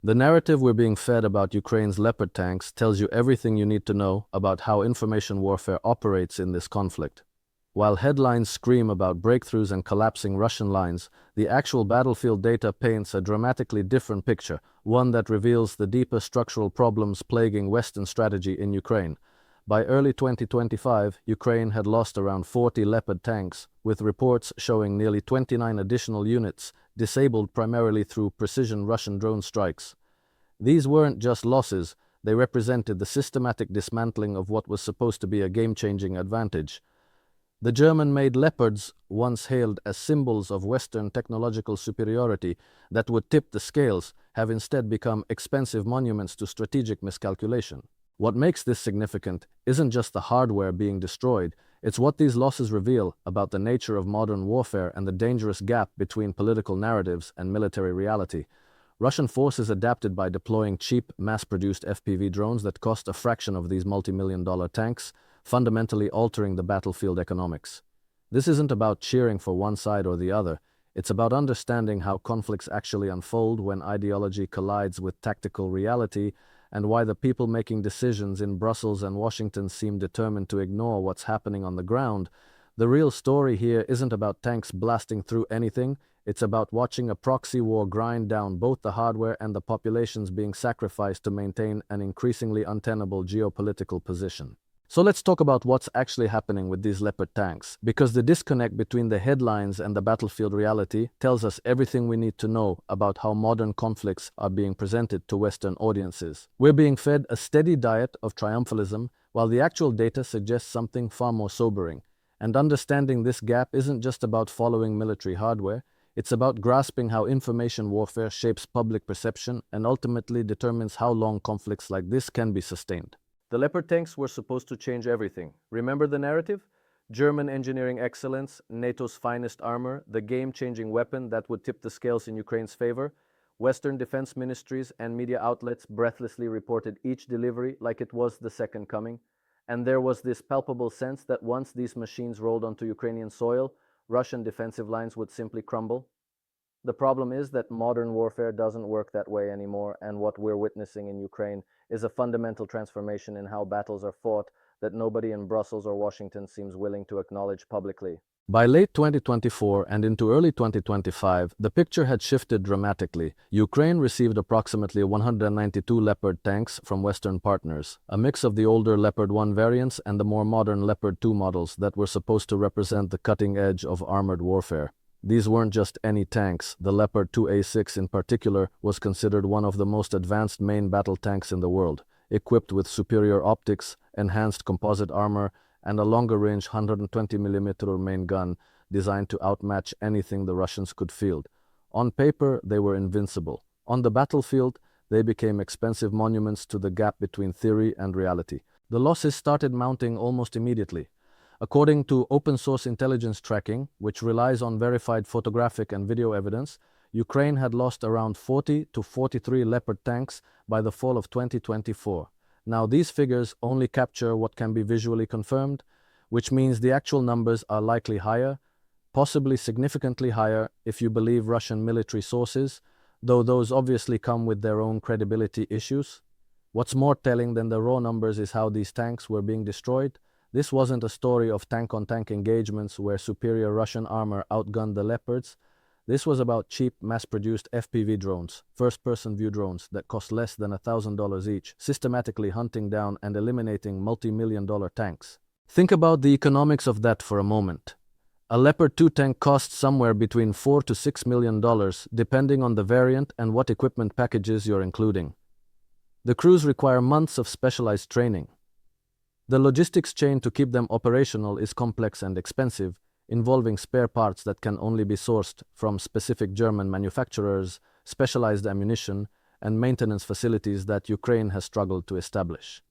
The narrative we're being fed about Ukraine's Leopard tanks tells you everything you need to know about how information warfare operates in this conflict. While headlines scream about breakthroughs and collapsing Russian lines, the actual battlefield data paints a dramatically different picture, one that reveals the deeper structural problems plaguing Western strategy in Ukraine. By early 2025, Ukraine had lost around 40 Leopard tanks, with reports showing nearly 29 additional units disabled primarily through precision Russian drone strikes. These weren't just losses, they represented the systematic dismantling of what was supposed to be a game-changing advantage. The German-made Leopards, once hailed as symbols of Western technological superiority that would tip the scales, have instead become expensive monuments to strategic miscalculation. What makes this significant isn't just the hardware being destroyed, it's what these losses reveal about the nature of modern warfare and the dangerous gap between political narratives and military reality. Russian forces adapted by deploying cheap, mass-produced FPV drones that cost a fraction of these multi-million-dollar tanks, fundamentally altering the battlefield economics. This isn't about cheering for one side or the other, it's about understanding how conflicts actually unfold when ideology collides with tactical reality, and why the people making decisions in Brussels and Washington seem determined to ignore what's happening on the ground. The real story here isn't about tanks blasting through anything, it's about watching a proxy war grind down both the hardware and the populations being sacrificed to maintain an increasingly untenable geopolitical position. So let's talk about what's actually happening with these Leopard tanks, because the disconnect between the headlines and the battlefield reality tells us everything we need to know about how modern conflicts are being presented to Western audiences. We're being fed a steady diet of triumphalism, while the actual data suggests something far more sobering. And understanding this gap isn't just about following military hardware, it's about grasping how information warfare shapes public perception and ultimately determines how long conflicts like this can be sustained. The Leopard tanks were supposed to change everything. Remember the narrative? German engineering excellence, NATO's finest armor, the game-changing weapon that would tip the scales in Ukraine's favor. Western defense ministries and media outlets breathlessly reported each delivery like it was the second coming. And there was this palpable sense that once these machines rolled onto Ukrainian soil, Russian defensive lines would simply crumble. The problem is that modern warfare doesn't work that way anymore, and what we're witnessing in Ukraine is a fundamental transformation in how battles are fought that nobody in Brussels or Washington seems willing to acknowledge publicly. By late 2024 and into early 2025, the picture had shifted dramatically. Ukraine received approximately 192 Leopard tanks from Western partners, a mix of the older Leopard 1 variants and the more modern Leopard 2 models that were supposed to represent the cutting edge of armored warfare. These weren't just any tanks. The Leopard 2A6 in particular was considered one of the most advanced main battle tanks in the world, equipped with superior optics, enhanced composite armor, and a longer-range 120mm main gun designed to outmatch anything the Russians could field. On paper, they were invincible. On the battlefield, they became expensive monuments to the gap between theory and reality. The losses started mounting almost immediately. According to open-source intelligence tracking, which relies on verified photographic and video evidence, Ukraine had lost around 40 to 43 Leopard tanks by the fall of 2024. Now, these figures only capture what can be visually confirmed, which means the actual numbers are likely higher, possibly significantly higher if you believe Russian military sources, though those obviously come with their own credibility issues. What's more telling than the raw numbers is how these tanks were being destroyed. This wasn't a story of tank-on-tank engagements where superior Russian armor outgunned the Leopards. This was about cheap, mass-produced FPV drones, first-person view drones that cost less than $1,000 each, systematically hunting down and eliminating multi-million-dollar tanks. Think about the economics of that for a moment. A Leopard 2 tank costs somewhere between $4 to $6 million, depending on the variant and what equipment packages you're including. The crews require months of specialized training. The logistics chain to keep them operational is complex and expensive, involving spare parts that can only be sourced from specific German manufacturers, specialized ammunition, and maintenance facilities that Ukraine has struggled to establish.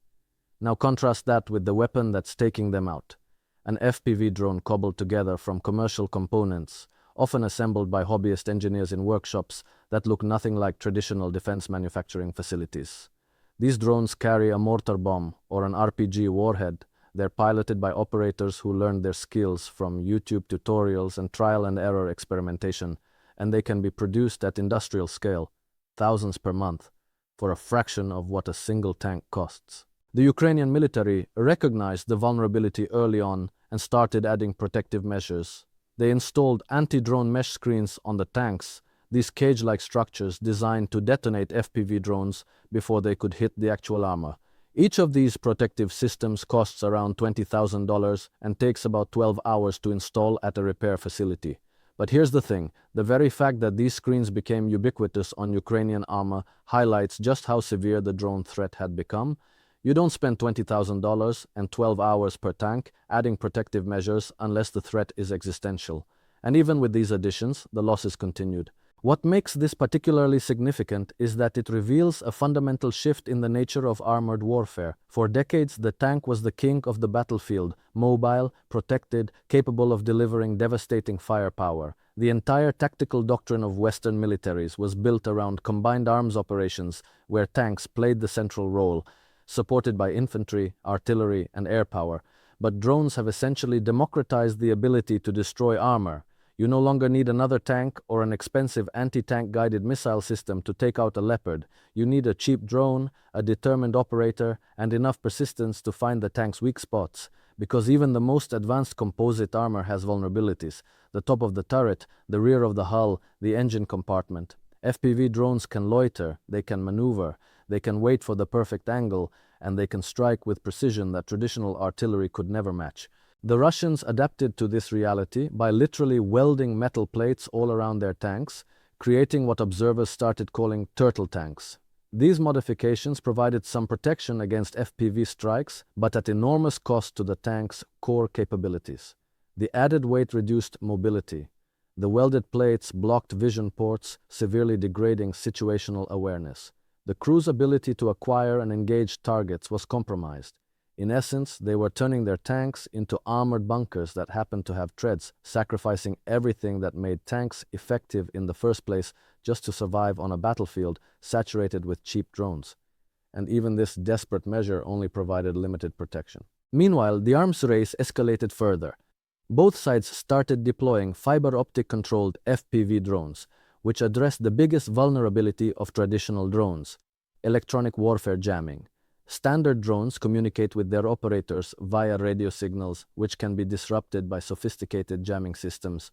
Now contrast that with the weapon that's taking them out. An FPV drone cobbled together from commercial components, often assembled by hobbyist engineers in workshops that look nothing like traditional defense manufacturing facilities. These drones carry a mortar bomb or an RPG warhead. They're piloted by operators who learned their skills from YouTube tutorials and trial and error experimentation, and they can be produced at industrial scale, thousands per month. for a fraction of what a single tank costs. The Ukrainian military recognized the vulnerability early on and started adding protective measures. They installed anti-drone mesh screens on the tanks, these cage-like structures designed to detonate FPV drones before they could hit the actual armor. Each of these protective systems costs around $20,000 and takes about 12 hours to install at a repair facility. But here's the thing, the very fact that these screens became ubiquitous on Ukrainian armor highlights just how severe the drone threat had become. You don't spend $20,000 and 12 hours per tank adding protective measures unless the threat is existential. And even with these additions, the losses continued. What makes this particularly significant is that it reveals a fundamental shift in the nature of armored warfare. For decades, the tank was the king of the battlefield, mobile, protected, capable of delivering devastating firepower. The entire tactical doctrine of Western militaries was built around combined arms operations, where tanks played the central role, supported by infantry, artillery, and air power. But drones have essentially democratized the ability to destroy armor. You no longer need another tank or an expensive anti-tank guided missile system to take out a leopard. You need a cheap drone, a determined operator, and enough persistence to find the tank's weak spots. Because even the most advanced composite armor has vulnerabilities. The top of the turret, the rear of the hull, the engine compartment. FPV drones can loiter, they can maneuver, they can wait for the perfect angle, and they can strike with precision that traditional artillery could never match. The Russians adapted to this reality by literally welding metal plates all around their tanks, creating what observers started calling turtle tanks. These modifications provided some protection against FPV strikes, but at enormous cost to the tank's core capabilities. The added weight reduced mobility. The welded plates blocked vision ports, severely degrading situational awareness. The crew's ability to acquire and engage targets was compromised. In essence, they were turning their tanks into armored bunkers that happened to have treads, sacrificing everything that made tanks effective in the first place just to survive on a battlefield saturated with cheap drones. And even this desperate measure only provided limited protection. Meanwhile, the arms race escalated further. Both sides started deploying fiber-optic-controlled FPV drones, which addressed the biggest vulnerability of traditional drones: electronic warfare jamming. Standard drones communicate with their operators via radio signals, which can be disrupted by sophisticated jamming systems.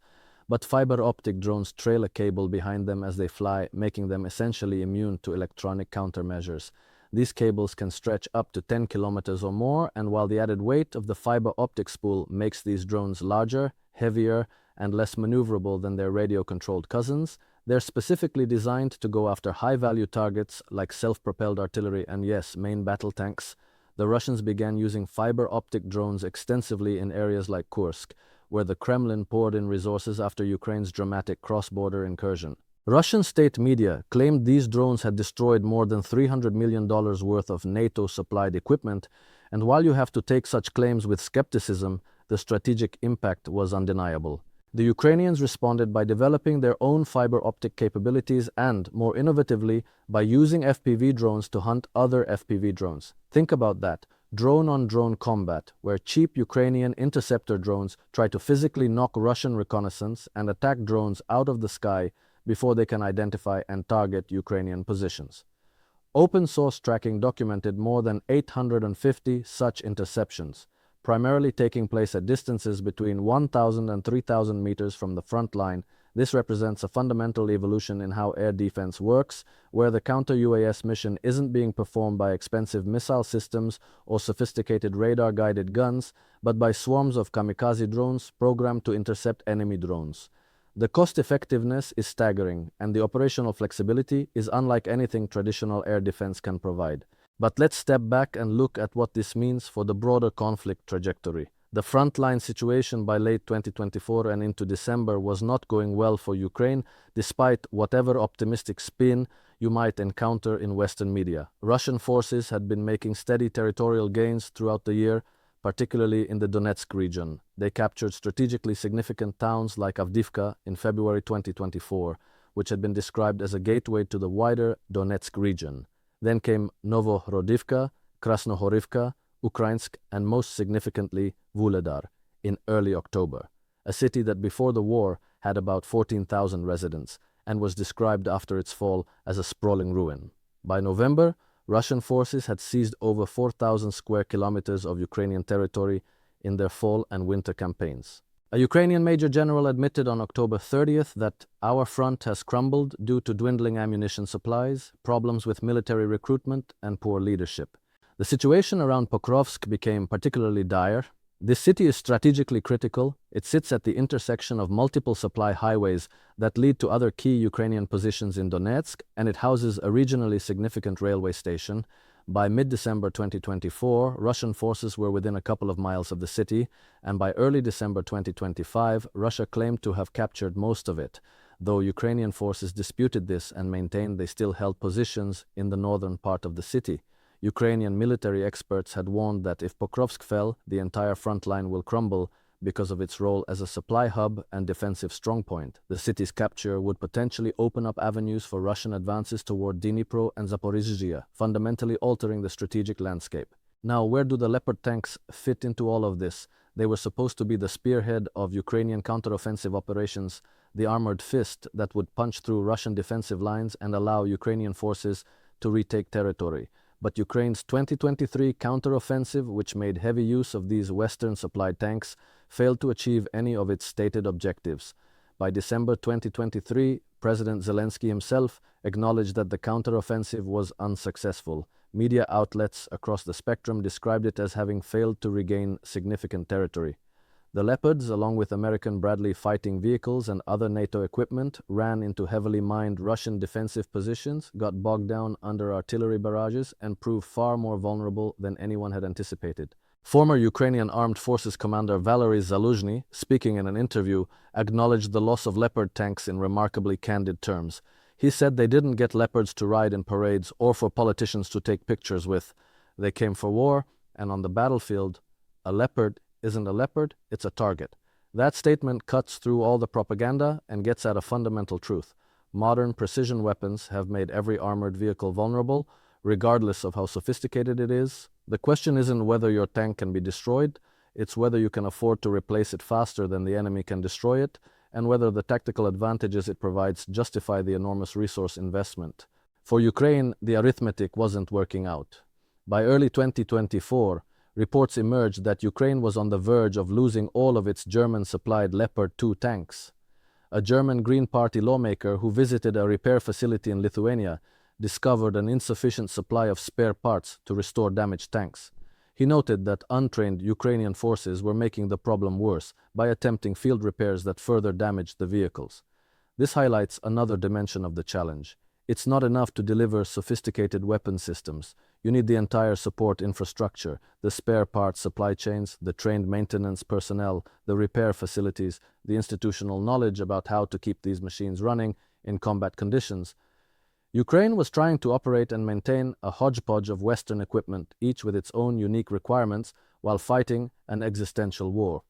But fiber optic drones trail a cable behind them as they fly, making them essentially immune to electronic countermeasures. These cables can stretch up to 10 kilometers or more, and while the added weight of the fiber optic spool makes these drones larger, heavier, and less maneuverable than their radio-controlled cousins, they're specifically designed to go after high-value targets like self-propelled artillery and, yes, main battle tanks. The Russians began using fiber-optic drones extensively in areas like Kursk, where the Kremlin poured in resources after Ukraine's dramatic cross-border incursion. Russian state media claimed these drones had destroyed more than $300 million worth of NATO-supplied equipment, and while you have to take such claims with skepticism, the strategic impact was undeniable. The Ukrainians responded by developing their own fiber optic capabilities and, more innovatively, by using FPV drones to hunt other FPV drones. Think about that. Drone-on-drone combat, where cheap Ukrainian interceptor drones try to physically knock Russian reconnaissance and attack drones out of the sky before they can identify and target Ukrainian positions. Open-source tracking documented more than 850 such interceptions, primarily taking place at distances between 1,000 and 3,000 meters from the front line. This represents a fundamental evolution in how air defense works, where the counter-UAS mission isn't being performed by expensive missile systems or sophisticated radar-guided guns, but by swarms of kamikaze drones programmed to intercept enemy drones. The cost-effectiveness is staggering, and the operational flexibility is unlike anything traditional air defense can provide. But let's step back and look at what this means for the broader conflict trajectory. The frontline situation by late 2024 and into December was not going well for Ukraine, despite whatever optimistic spin you might encounter in Western media. Russian forces had been making steady territorial gains throughout the year, particularly in the Donetsk region. They captured strategically significant towns like Avdiivka in February 2024, which had been described as a gateway to the wider Donetsk region. Then came Novohorodivka, Krasnohorivka, Ukrainsk, and most significantly, Vuhledar in early October, a city that before the war had about 14,000 residents and was described after its fall as a sprawling ruin. By November, Russian forces had seized over 4,000 square kilometers of Ukrainian territory in their fall and winter campaigns. A Ukrainian major general admitted on October 30th that our front has crumbled due to dwindling ammunition supplies, problems with military recruitment, and poor leadership. The situation around Pokrovsk became particularly dire. This city is strategically critical. It sits at the intersection of multiple supply highways that lead to other key Ukrainian positions in Donetsk, and it houses a regionally significant railway station. By mid-December 2024, Russian forces were within a couple of miles of the city, and by early December 2025, Russia claimed to have captured most of it, though Ukrainian forces disputed this and maintained they still held positions in the northern part of the city. Ukrainian military experts had warned that if Pokrovsk fell, the entire front line will crumble because of its role as a supply hub and defensive strongpoint. The city's capture would potentially open up avenues for Russian advances toward Dnipro and Zaporizhzhia, fundamentally altering the strategic landscape. Now, where do the Leopard tanks fit into all of this? They were supposed to be the spearhead of Ukrainian counteroffensive operations, the armored fist that would punch through Russian defensive lines and allow Ukrainian forces to retake territory. But Ukraine's 2023 counteroffensive, which made heavy use of these Western-supplied tanks, failed to achieve any of its stated objectives. By December 2023, President Zelensky himself acknowledged that the counteroffensive was unsuccessful. Media outlets across the spectrum described it as having failed to regain significant territory. The Leopards, along with American Bradley fighting vehicles and other NATO equipment, ran into heavily mined Russian defensive positions, got bogged down under artillery barrages, and proved far more vulnerable than anyone had anticipated. Former Ukrainian Armed Forces Commander Valery Zaluzhny, speaking in an interview, acknowledged the loss of Leopard tanks in remarkably candid terms. He said they didn't get Leopards to ride in parades or for politicians to take pictures with. They came for war, and on the battlefield, a Leopard isn't a leopard, it's a target. That statement cuts through all the propaganda and gets at a fundamental truth. Modern precision weapons have made every armored vehicle vulnerable, regardless of how sophisticated it is. The question isn't whether your tank can be destroyed, it's whether you can afford to replace it faster than the enemy can destroy it, and whether the tactical advantages it provides justify the enormous resource investment. For Ukraine, the arithmetic wasn't working out. By early 2024, reports emerged that Ukraine was on the verge of losing all of its German-supplied Leopard 2 tanks. A German Green Party lawmaker who visited a repair facility in Lithuania discovered an insufficient supply of spare parts to restore damaged tanks. He noted that untrained Ukrainian forces were making the problem worse by attempting field repairs that further damaged the vehicles. This highlights another dimension of the challenge. It's not enough to deliver sophisticated weapon systems. You need the entire support infrastructure, the spare parts supply chains, the trained maintenance personnel, the repair facilities, the institutional knowledge about how to keep these machines running in combat conditions. Ukraine was trying to operate and maintain a hodgepodge of Western equipment, each with its own unique requirements, while fighting an existential war.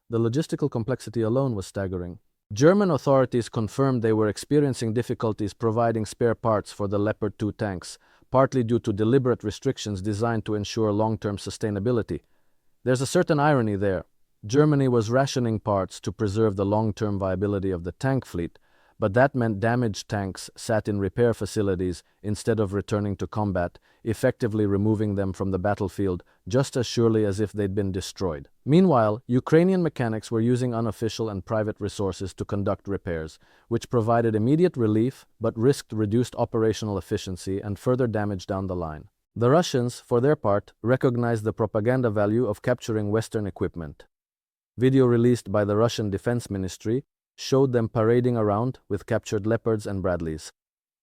The logistical complexity alone was staggering. German authorities confirmed they were experiencing difficulties providing spare parts for the Leopard 2 tanks, partly due to deliberate restrictions designed to ensure long-term sustainability. There's a certain irony there. Germany was rationing parts to preserve the long-term viability of the tank fleet, but that meant damaged tanks sat in repair facilities instead of returning to combat, effectively removing them from the battlefield just as surely as if they'd been destroyed. Meanwhile, Ukrainian mechanics were using unofficial and private resources to conduct repairs, which provided immediate relief but risked reduced operational efficiency and further damage down the line. The Russians, for their part, recognized the propaganda value of capturing Western equipment. Video released by the Russian Defense Ministry showed them parading around with captured Leopards and Bradleys.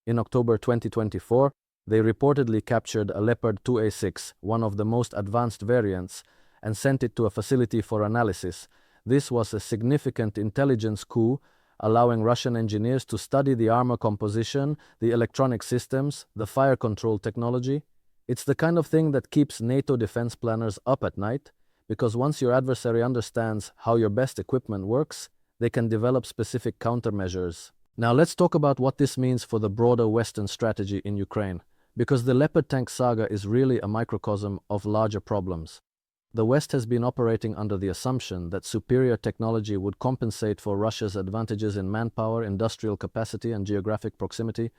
In October 2024, they reportedly captured a Leopard 2A6, one of the most advanced variants, and sent it to a facility for analysis. This was a significant intelligence coup, allowing Russian engineers to study the armor composition, the electronic systems, the fire control technology. It's the kind of thing that keeps NATO defense planners up at night, because once your adversary understands how your best equipment works, they can develop specific countermeasures. Now let's talk about what this means for the broader Western strategy in Ukraine, because the Leopard tank saga is really a microcosm of larger problems. The West has been operating under the assumption that superior technology would compensate for Russia's advantages in manpower, industrial capacity, and geographic proximity.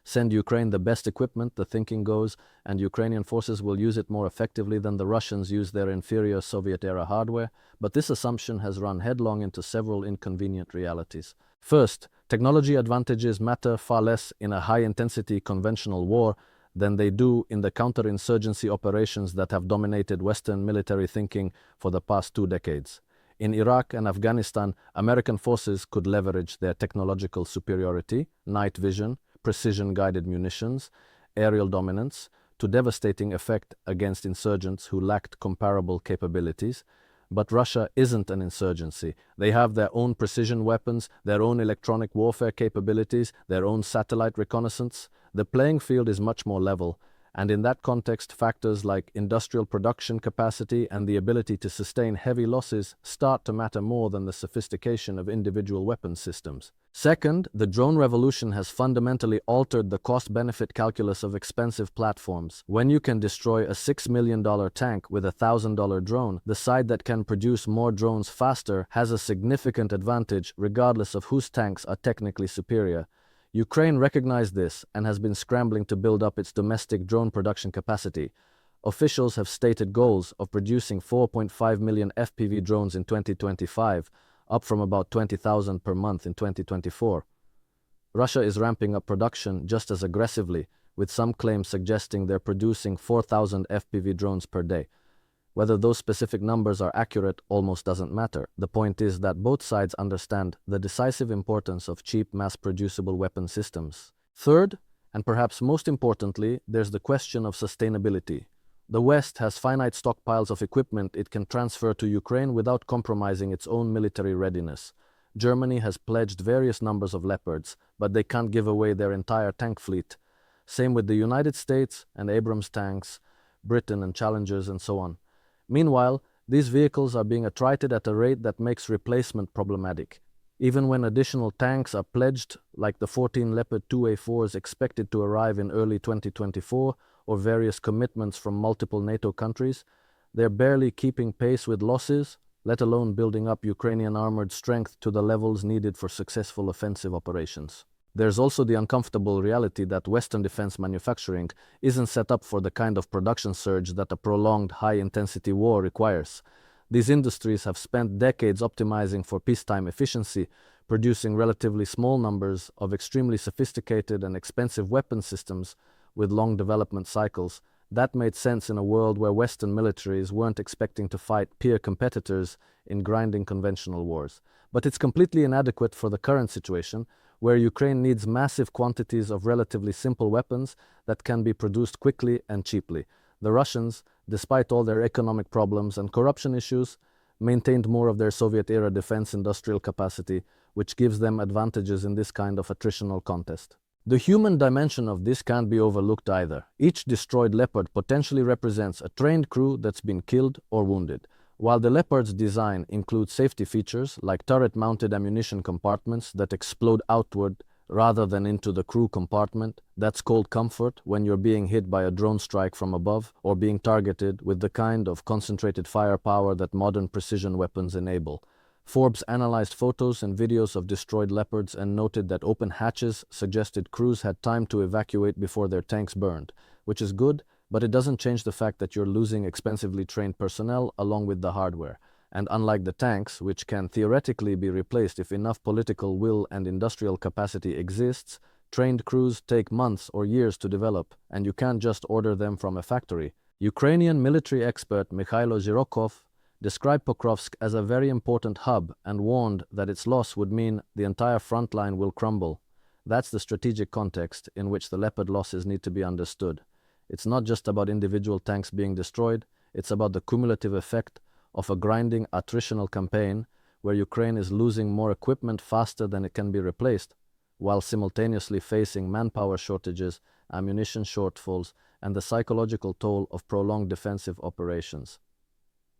Send Ukraine the best equipment, the thinking goes, and Ukrainian forces will use it more effectively than the Russians use their inferior Soviet-era hardware, but this assumption has run headlong into several inconvenient realities. First, technology advantages matter far less in a high-intensity conventional war than they do in the counterinsurgency operations that have dominated Western military thinking for the past 2 decades. In Iraq and Afghanistan, American forces could leverage their technological superiority, night vision, precision-guided munitions, aerial dominance, to devastating effect against insurgents who lacked comparable capabilities. But Russia isn't an insurgency. They have their own precision weapons, their own electronic warfare capabilities, their own satellite reconnaissance. The playing field is much more level, and in that context, factors like industrial production capacity and the ability to sustain heavy losses start to matter more than the sophistication of individual weapon systems. Second, the drone revolution has fundamentally altered the cost-benefit calculus of expensive platforms. When you can destroy a $6 million tank with a $1,000 drone, the side that can produce more drones faster has a significant advantage regardless of whose tanks are technically superior. Ukraine recognized this and has been scrambling to build up its domestic drone production capacity. Officials have stated goals of producing 4.5 million FPV drones in 2025, up from about 20,000 per month in 2024. Russia is ramping up production just as aggressively, with some claims suggesting they're producing 4,000 FPV drones per day. Whether those specific numbers are accurate almost doesn't matter. The point is that both sides understand the decisive importance of cheap, mass-producible weapon systems. Third, and perhaps most importantly, there's the question of sustainability. The West has finite stockpiles of equipment it can transfer to Ukraine without compromising its own military readiness. Germany has pledged various numbers of Leopards, but they can't give away their entire tank fleet. Same with the United States and Abrams tanks, Britain and Challengers and so on. Meanwhile, these vehicles are being attrited at a rate that makes replacement problematic. Even when additional tanks are pledged, like the 14 Leopard 2A4s expected to arrive in early 2024, or various commitments from multiple NATO countries, they're barely keeping pace with losses, let alone building up Ukrainian armored strength to the levels needed for successful offensive operations. There's also the uncomfortable reality that Western defense manufacturing isn't set up for the kind of production surge that a prolonged high-intensity war requires. These industries have spent decades optimizing for peacetime efficiency, producing relatively small numbers of extremely sophisticated and expensive weapon systems with long development cycles. That made sense in a world where Western militaries weren't expecting to fight peer competitors in grinding conventional wars. But it's completely inadequate for the current situation, where Ukraine needs massive quantities of relatively simple weapons that can be produced quickly and cheaply. The Russians, despite all their economic problems and corruption issues, maintained more of their Soviet-era defense industrial capacity, which gives them advantages in this kind of attritional contest. The human dimension of this can't be overlooked either. Each destroyed Leopard potentially represents a trained crew that's been killed or wounded. While the Leopard's design includes safety features like turret-mounted ammunition compartments that explode outward rather than into the crew compartment, that's called comfort when you're being hit by a drone strike from above or being targeted with the kind of concentrated firepower that modern precision weapons enable. Forbes analyzed photos and videos of destroyed Leopards and noted that open hatches suggested crews had time to evacuate before their tanks burned, which is good, but it doesn't change the fact that you're losing expensively trained personnel along with the hardware. And unlike the tanks, which can theoretically be replaced if enough political will and industrial capacity exists, trained crews take months or years to develop, and you can't just order them from a factory. Ukrainian military expert Mikhailo Zhirokov described Pokrovsk as a very important hub and warned that its loss would mean the entire front line will crumble. That's the strategic context in which the Leopard losses need to be understood. It's not just about individual tanks being destroyed, it's about the cumulative effect of a grinding attritional campaign where Ukraine is losing more equipment faster than it can be replaced, while simultaneously facing manpower shortages, ammunition shortfalls, and the psychological toll of prolonged defensive operations.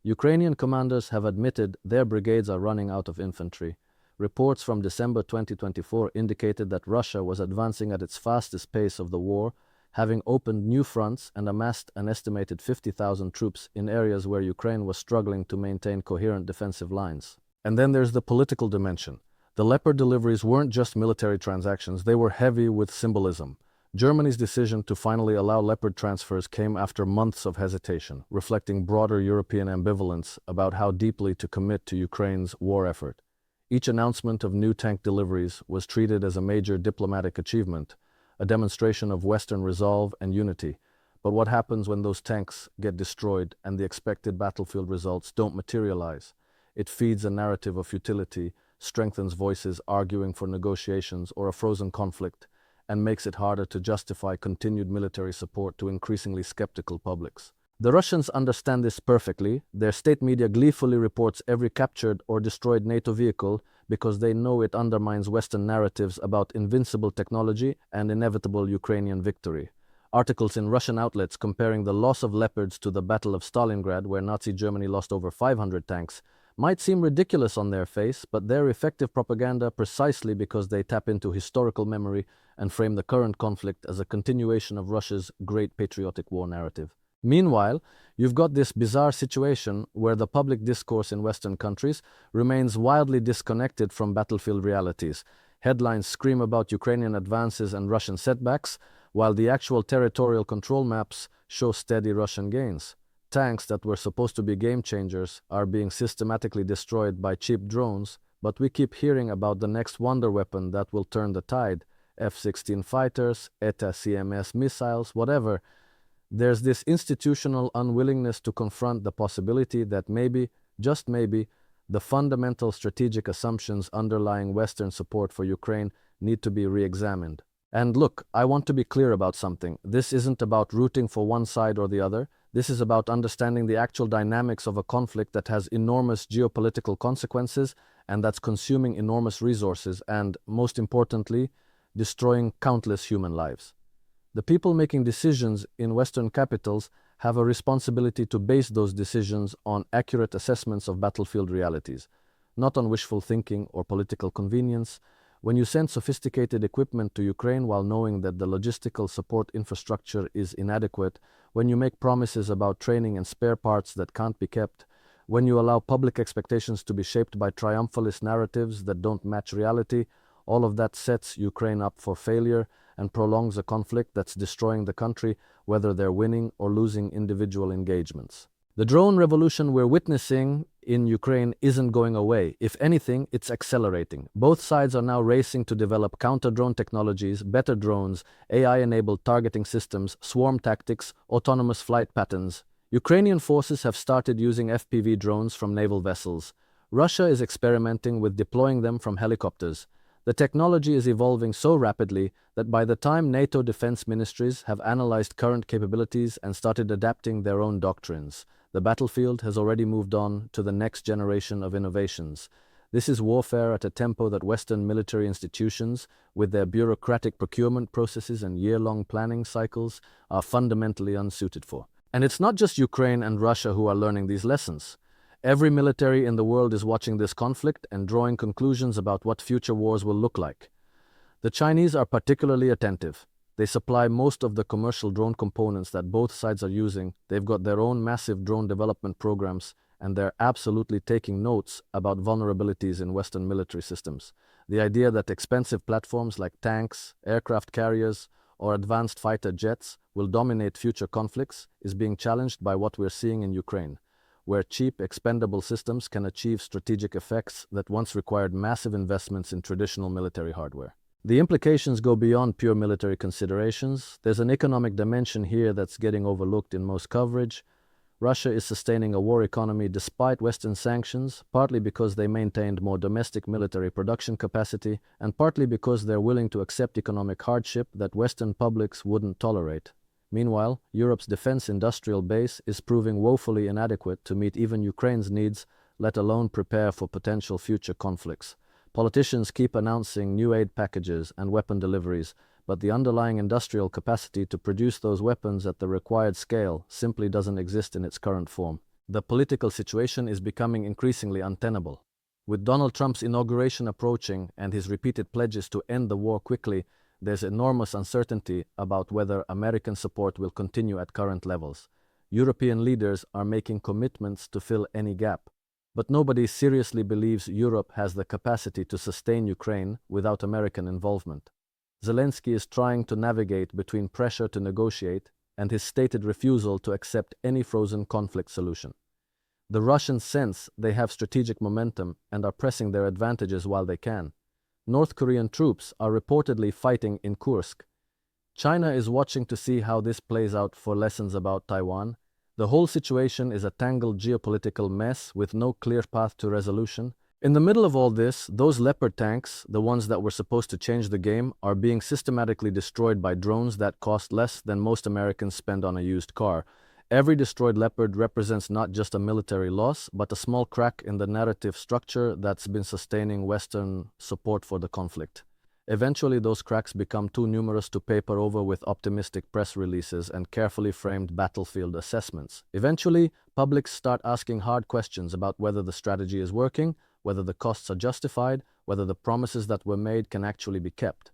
Ukrainian commanders have admitted their brigades are running out of infantry. Reports from December 2024 indicated that Russia was advancing at its fastest pace of the war, having opened new fronts and amassed an estimated 50,000 troops in areas where Ukraine was struggling to maintain coherent defensive lines. And then there's the political dimension. The Leopard deliveries weren't just military transactions, they were heavy with symbolism. Germany's decision to finally allow Leopard transfers came after months of hesitation, reflecting broader European ambivalence about how deeply to commit to Ukraine's war effort. Each announcement of new tank deliveries was treated as a major diplomatic achievement, a demonstration of Western resolve and unity. But what happens when those tanks get destroyed and the expected battlefield results don't materialize? It feeds a narrative of futility, strengthens voices arguing for negotiations or a frozen conflict, and makes it harder to justify continued military support to increasingly skeptical publics. The Russians understand this perfectly. Their state media gleefully reports every captured or destroyed NATO vehicle because they know it undermines Western narratives about invincible technology and inevitable Ukrainian victory. Articles in Russian outlets comparing the loss of Leopards to the Battle of Stalingrad, where Nazi Germany lost over 500 tanks, might seem ridiculous on their face, but they're effective propaganda precisely because they tap into historical memory and frame the current conflict as a continuation of Russia's great patriotic war narrative. Meanwhile, you've got this bizarre situation where the public discourse in Western countries remains wildly disconnected from battlefield realities. Headlines scream about Ukrainian advances and Russian setbacks, while the actual territorial control maps show steady Russian gains. Tanks that were supposed to be game changers are being systematically destroyed by cheap drones, but we keep hearing about the next wonder weapon that will turn the tide. F-16 fighters, ETA CMS missiles, whatever. There's this institutional unwillingness to confront the possibility that maybe, just maybe, the fundamental strategic assumptions underlying Western support for Ukraine need to be re-examined. And look, I want to be clear about something. This isn't about rooting for one side or the other. This is about understanding the actual dynamics of a conflict that has enormous geopolitical consequences and that's consuming enormous resources and, most importantly, destroying countless human lives. The people making decisions in Western capitals have a responsibility to base those decisions on accurate assessments of battlefield realities, not on wishful thinking or political convenience. When you send sophisticated equipment to Ukraine while knowing that the logistical support infrastructure is inadequate, when you make promises about training and spare parts that can't be kept, when you allow public expectations to be shaped by triumphalist narratives that don't match reality, all of that sets Ukraine up for failure and prolongs a conflict that's destroying the country, whether they're winning or losing individual engagements. The drone revolution we're witnessing in Ukraine isn't going away. If anything, it's accelerating. Both sides are now racing to develop counter-drone technologies, better drones, AI-enabled targeting systems, swarm tactics, autonomous flight patterns. Ukrainian forces have started using FPV drones from naval vessels. Russia is experimenting with deploying them from helicopters. The technology is evolving so rapidly that by the time NATO defense ministries have analyzed current capabilities and started adapting their own doctrines, the battlefield has already moved on to the next generation of innovations. This is warfare at a tempo that Western military institutions, with their bureaucratic procurement processes and year-long planning cycles, are fundamentally unsuited for. And it's not just Ukraine and Russia who are learning these lessons. Every military in the world is watching this conflict and drawing conclusions about what future wars will look like. The Chinese are particularly attentive. They supply most of the commercial drone components that both sides are using. They've got their own massive drone development programs, and they're absolutely taking notes about vulnerabilities in Western military systems. The idea that expensive platforms like tanks, aircraft carriers, or advanced fighter jets will dominate future conflicts is being challenged by what we're seeing in Ukraine, where cheap, expendable systems can achieve strategic effects that once required massive investments in traditional military hardware. The implications go beyond pure military considerations. There's an economic dimension here that's getting overlooked in most coverage. Russia is sustaining a war economy despite Western sanctions, partly because they maintained more domestic military production capacity, and partly because they're willing to accept economic hardship that Western publics wouldn't tolerate. Meanwhile, Europe's defense industrial base is proving woefully inadequate to meet even Ukraine's needs, let alone prepare for potential future conflicts. Politicians keep announcing new aid packages and weapon deliveries, but the underlying industrial capacity to produce those weapons at the required scale simply doesn't exist in its current form. The political situation is becoming increasingly untenable. With Donald Trump's inauguration approaching and his repeated pledges to end the war quickly, there's enormous uncertainty about whether American support will continue at current levels. European leaders are making commitments to fill any gap, but nobody seriously believes Europe has the capacity to sustain Ukraine without American involvement. Zelensky is trying to navigate between pressure to negotiate and his stated refusal to accept any frozen conflict solution. The Russians sense they have strategic momentum and are pressing their advantages while they can. North Korean troops are reportedly fighting in Kursk. China is watching to see how this plays out for lessons about Taiwan. The whole situation is a tangled geopolitical mess with no clear path to resolution. In the middle of all this, those Leopard tanks, the ones that were supposed to change the game, are being systematically destroyed by drones that cost less than most Americans spend on a used car. Every destroyed Leopard represents not just a military loss, but a small crack in the narrative structure that's been sustaining Western support for the conflict. Eventually, those cracks become too numerous to paper over with optimistic press releases and carefully framed battlefield assessments. Eventually, publics start asking hard questions about whether the strategy is working, whether the costs are justified, whether the promises that were made can actually be kept.